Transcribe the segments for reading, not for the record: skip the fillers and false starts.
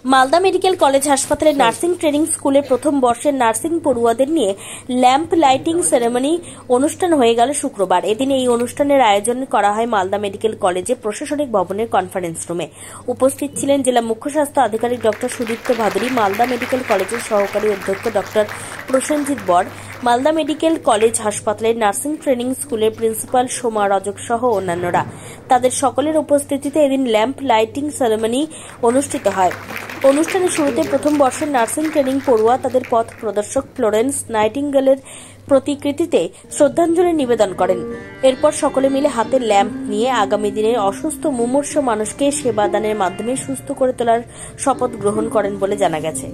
Malda medical college হাসপাতালে nursing training স্কুলের প্রথম বর্ষের নার্সিং পড়ুয়াদের নিয়ে ল্যাম্প লাইটিং সেরেমনি অনুষ্ঠান হয়ে গেল শুক্রবার। এদিন এই অনুষ্ঠানের আয়োজন করা হয় মালদা মেডিকেল কলেজে প্রশাসনিক ভবনের কনফারেন্স রুমে। উপস্থিত ছিলেন জেলা মুখ্য স্বাস্থ্য আধিকারিক ডক্টর সুদীপ্ত ভাদুরী, মালদা মেডিকেল কলেজের সহকারী অধ্যক্ষ ডক্টর প্রসেনজিৎ বর, মালদা মেডিকেল কলেজ হাসপাতালের নার্সিং ট্রেনিং স্কুলের প্রিন্সিপাল সোমা রজক সহ অন্যান্যরা। তাদের সকলের উপস্থিতিতে এদিন ল্যাম্প লাইটিং সেরেমনি অনুষ্ঠিত হয়। অনুষ্ঠানের শুরুতে প্রথম বর্ষের নার্সিং ট্রেনিং পড়ুয়া তাদের পথ প্রদর্শক ফ্লোরেন্স নাইটিঙ্গেলের প্রতিকৃতিতে শ্রদ্ধাঞ্জলি নিবেদন করেন। এরপর সকলে মিলে হাতে ল্যাম্প নিয়ে আগামী দিনের অসুস্থ মুমূর্ষ মানুষকে সেবাদানের মাধ্যমে সুস্থ করে তোলার শপথ গ্রহণ করেন বলে জানা গেছে।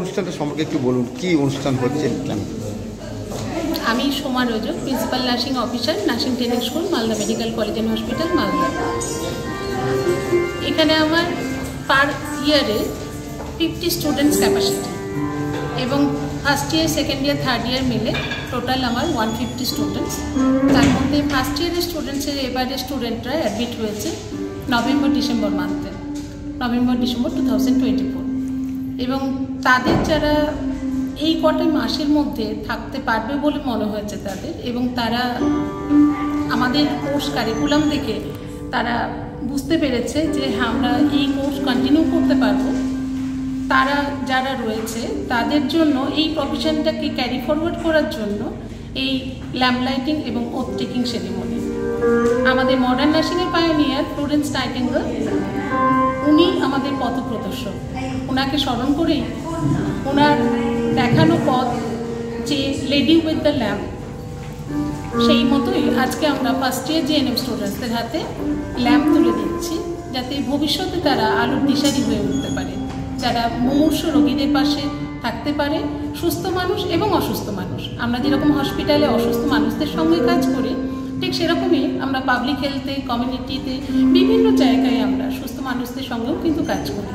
অনুষ্ঠানটা সম্পর্কে একটু বলুন, কি অনুষ্ঠান হচ্ছে? আমি Soma Rajak, principal nursing officer, nursing training school, Malda medical college and hospital, Malda. এখানে আমার পার ইয়ারে 50 স্টুডেন্টস ক্যাপাসিটি এবং first year, second year, third year মিলে টোটাল আমার 150 স্টুডেন্টস। তার মধ্যে ফার্স্ট ইয়ারের স্টুডেন্টসের এবারে স্টুডেন্টরা অ্যাডমিট হয়েছে নভেম্বর-ডিসেম্বর মান্থে, নভেম্বর-ডিসেম্বর 2024। এবং তাদের যারা এই কটা মাসের মধ্যে থাকতে পারবে বলে মনে হয়েছে তাদের, এবং তারা আমাদের কোর্স কারিকুলাম দেখে তারা বুঝতে পেরেছে যে আমরা এই কোর্স কন্টিনিউ করতে পারবো। তারা যারা রয়েছে তাদের জন্য এই প্রফেশনটাকে ক্যারি ফরওয়ার্ড করার জন্য এই ল্যাম্প লাইটিং এবং ওথ টেকিং সেরিমনি। আমাদের মডার্ন নার্সিংয়ের পায়োনিয়ার ফ্লোরেন্স নাইটিঙ্গেল, উনি আমাদের পথপ্রদর্শক। ওনাকে স্মরণ করেই ওনার দেখানো পথ যে লেডি উইথ দ্য ল্যাম্প, সেই মতোই আজকে আমরা ফার্স্ট ইয়ার জিএনএম স্টুডেন্টসদের হাতে ল্যাম্প তুলে দিচ্ছি, যাতে ভবিষ্যতে তারা আলোর দিশারি হয়ে উঠতে পারে, যারা মুমূর্ষ রোগীদের পাশে থাকতে পারে, সুস্থ মানুষ এবং অসুস্থ মানুষ। আমরা যেরকম হসপিটালে অসুস্থ মানুষদের সঙ্গে কাজ করি, ঠিক সেরকমই আমরা পাবলিক হেলথে, কমিউনিটিতে, বিভিন্ন জায়গায় আমরা সুস্থ মানুষদের সঙ্গেও কিন্তু কাজ করি।